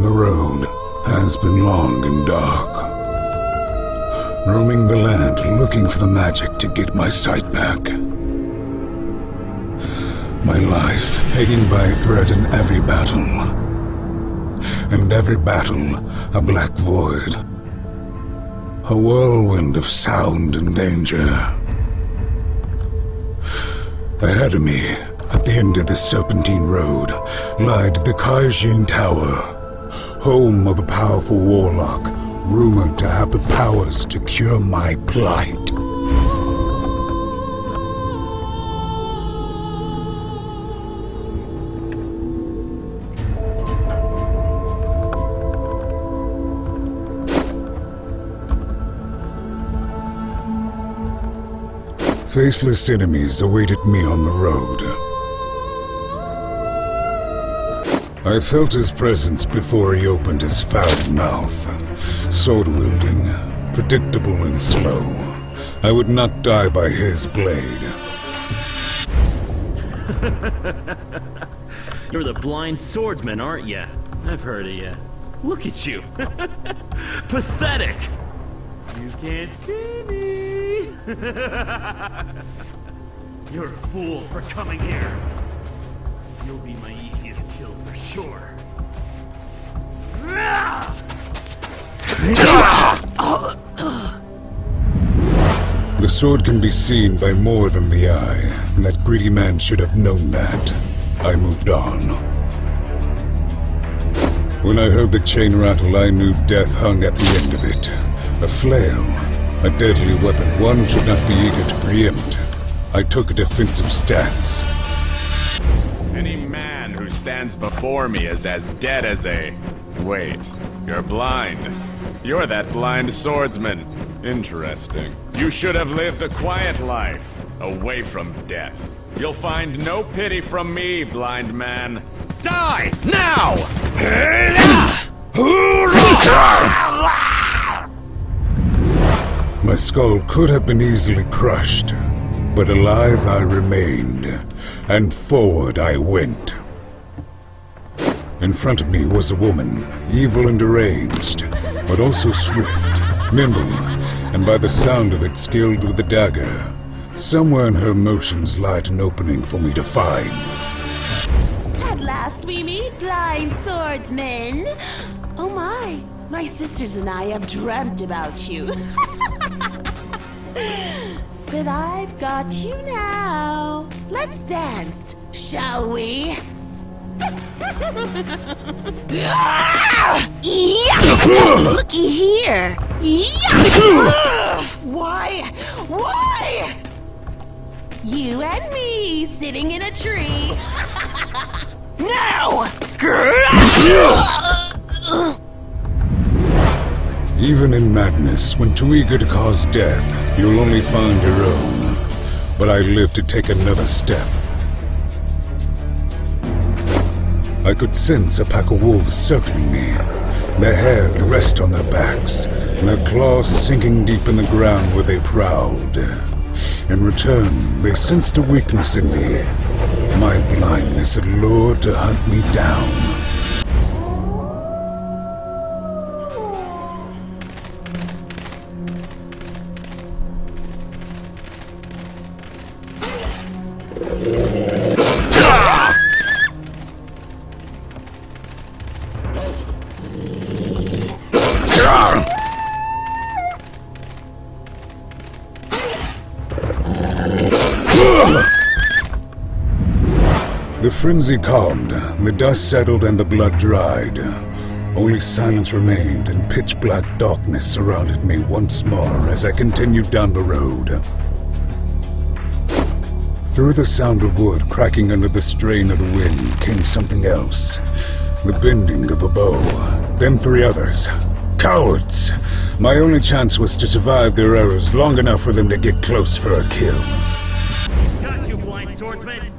The road has been long and dark. Roaming the land, looking for the magic to get my sight back. My life hanging by a thread in every battle. And every battle, a black void. A whirlwind of sound and danger. Ahead of me, at the end of the Serpentine Road, lied the Kaijin Tower, home of a powerful warlock, rumored to have the powers to cure my plight. Faceless enemies awaited me on the road. I felt his presence before he opened his foul mouth. Sword-wielding, predictable and slow. I would not die by his blade. You're the blind swordsman, aren't you? I've heard of you. Look at you. Pathetic. You can't see me. You're a fool for coming here. You'll be my easiest kill for sure. The sword can be seen by more than the eye. That greedy man should have known that. I moved on. When I heard the chain rattle, I knew death hung at the end of it. A flail, a deadly weapon one should not be eager to preempt. I took a defensive stance. Any man who stands before me is as dead as a... Wait, you're blind. You're that blind swordsman. Interesting. You should have lived a quiet life, away from death. You'll find no pity from me, blind man. Die, now! My skull could have been easily crushed, but alive I remained, and forward I went. In front of me was a woman, evil and deranged, but also swift, nimble, and by the sound of it skilled with the dagger. Somewhere in her motions lied an opening for me to find. At last we meet, blind swordsman. Oh my sisters and I have dreamt about you. But I've got you now. Let's dance, shall we? Looky here. Why? You and me sitting in a tree. No! Even in madness, when too eager to cause death, you'll only find your own. But I live to take another step. I could sense a pack of wolves circling me, their hair dressed on their backs, and their claws sinking deep in the ground where they prowled. In return, they sensed a weakness in me. My blindness had lured to hunt me down. The frenzy calmed, the dust settled and the blood dried. Only silence remained and pitch-black darkness surrounded me once more as I continued down the road. Through the sound of wood cracking under the strain of the wind came something else. The bending of a bow, then three others. Cowards! My only chance was to survive their arrows long enough for them to get close for a kill. Got you, blind swordsman!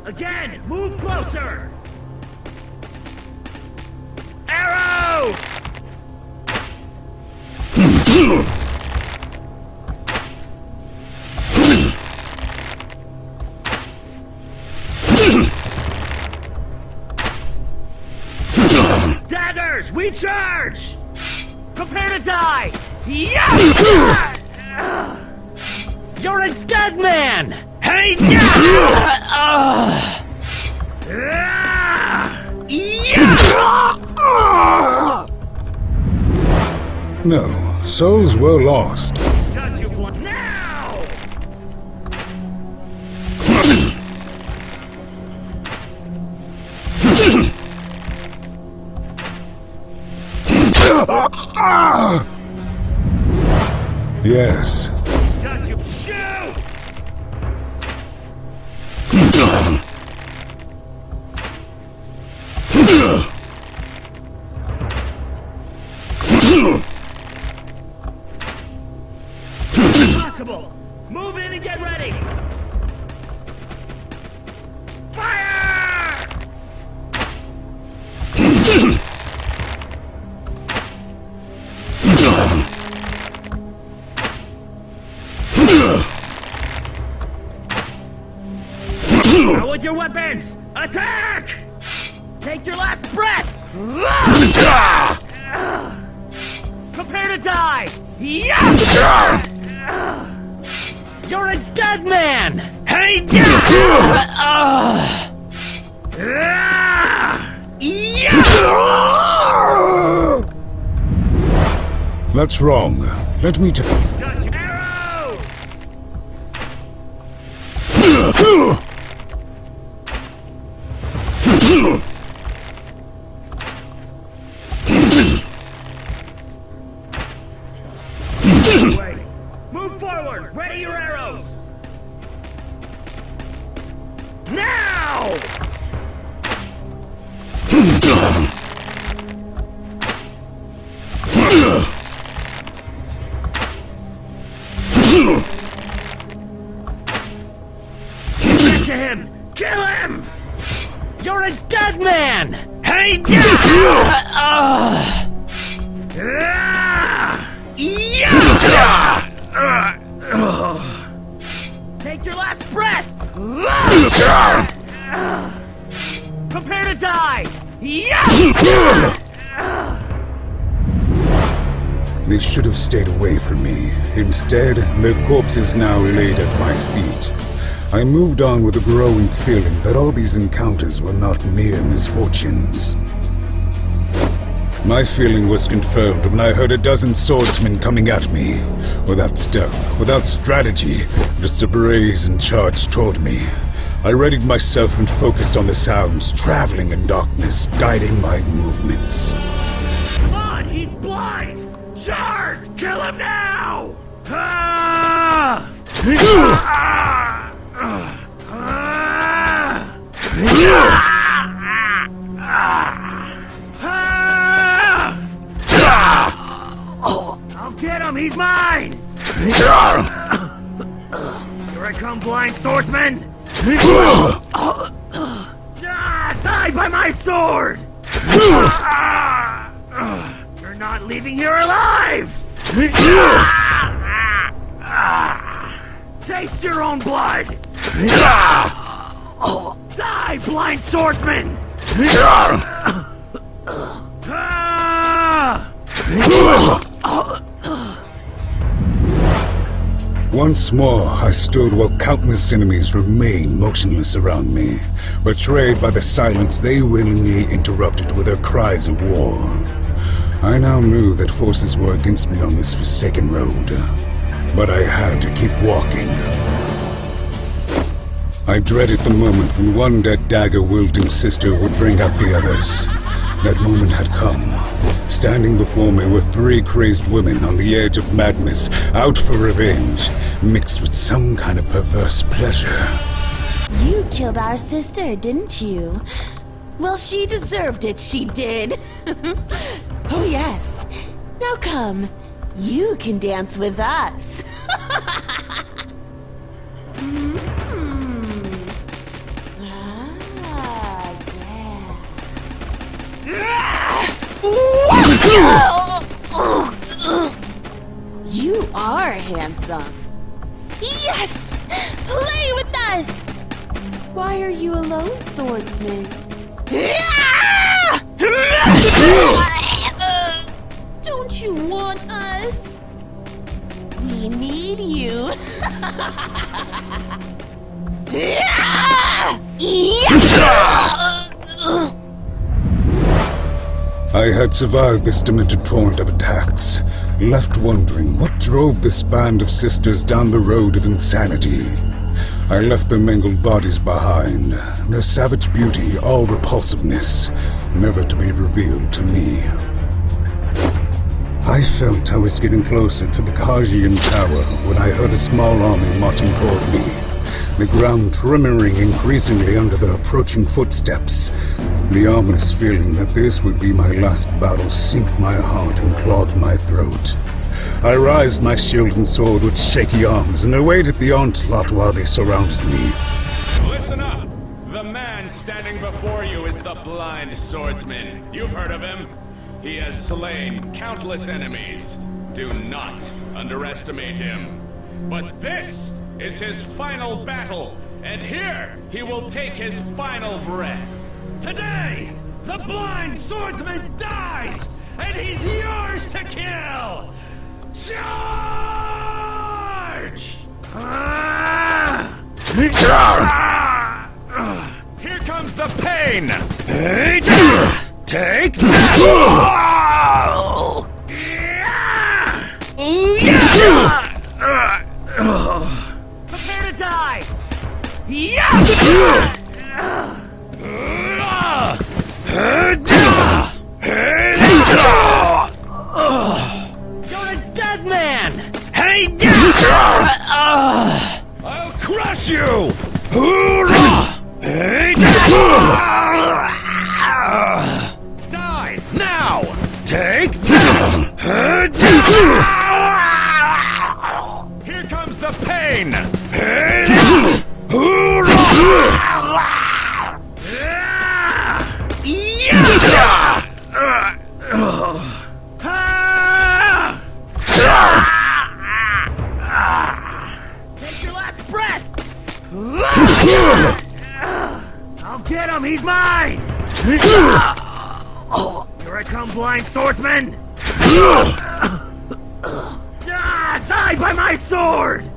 Again! Move closer! Arrows! Daggers, we charge! Prepare to die! Yeah! You're a dead man! Hey! No, souls were lost. Got you one now! Yes. Got you! Shoot! Impossible! Move in and get ready! Fire! Now with your weapons! Attack! Take your last breath! Prepare to die! You're a dead man! Hey! That's wrong. Let me Got you. Arrows! Wait. Move forward! Ready your arrows! Now! Get to him! Kill him! You're a dead man! Hey! Take your last breath! Prepare to die! They should have stayed away from me. Instead, their corpses now laid at my feet. I moved on with a growing feeling that all these encounters were not mere misfortunes. My feeling was confirmed when I heard a dozen swordsmen coming at me. Without stealth, without strategy, just a brazen charge toward me. I readied myself and focused on the sounds, traveling in darkness, guiding my movements. Come on, he's blind! Charge! Kill him now! Ah! I'll get him! He's mine! Here I come, blind swordsman! Die by my sword! You're not leaving here alive! Taste your own blood! Die, blind swordsman! Once more, I stood while countless enemies remained motionless around me. Betrayed by the silence, they willingly interrupted with their cries of war. I now knew that forces were against me on this forsaken road, but I had to keep walking. I dreaded the moment when one dead dagger-wielding sister would bring out the others. That moment had come, standing before me with 3 crazed women on the edge of madness, out for revenge, mixed with some kind of perverse pleasure. You killed our sister, didn't you? Well, she deserved it, she did. Oh, yes. Now come. You can dance with us. song. Yes! Play with us! Why are you alone, Swordsman? Don't you want us? We need you. I had survived this demented torrent of attacks, left wondering what drove this band of sisters down the road of insanity. I left their mangled bodies behind, their savage beauty, all repulsiveness, never to be revealed to me. I felt I was getting closer to the Kajian Tower when I heard a small army marching toward me, the ground tremouring increasingly under their approaching footsteps. The ominous feeling that this would be my last battle sinked my heart and clawed my throat. I raised my shield and sword with shaky arms and awaited the onslaught while they surrounded me. Listen up! The man standing before you is the blind swordsman. You've heard of him. He has slain countless enemies. Do not underestimate him. But this is his final battle, and here he will take his final breath. Today, the blind swordsman dies, and he's yours to kill! Charge! Here comes the pain! Take that! Prepare to die! You're a dead man! Hey, I'll crush you! Die now! Take that! Here comes the pain! Take your last breath! I'll get him! He's mine! Here I come, blind swordsman! Die by my sword!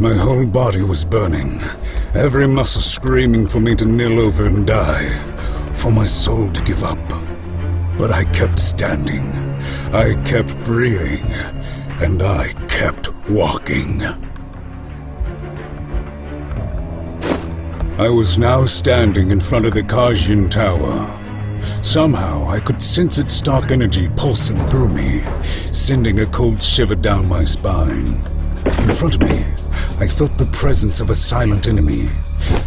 My whole body was burning, every muscle screaming for me to kneel over and die, for my soul to give up. But I kept standing, I kept breathing, and I kept walking. I was now standing in front of the Kajian Tower. Somehow, I could sense its dark energy pulsing through me, sending a cold shiver down my spine. In front of me, I felt the presence of a silent enemy,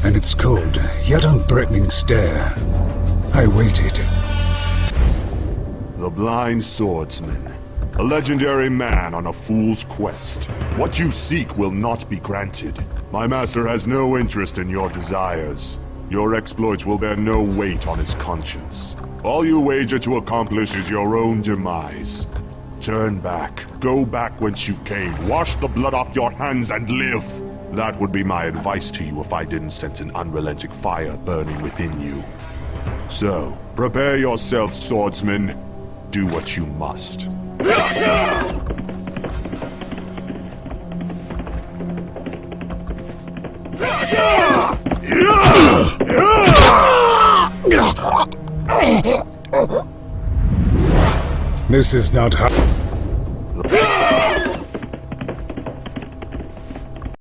and its cold, yet unthreatening stare. I waited. The blind swordsman. A legendary man on a fool's quest. What you seek will not be granted. My master has no interest in your desires. Your exploits will bear no weight on his conscience. All you wager to accomplish is your own demise. Turn back. Go back whence you came. Wash the blood off your hands and live. That would be my advice to you if I didn't sense an unrelenting fire burning within you. So, prepare yourself, swordsman. Do what you must. This is not how...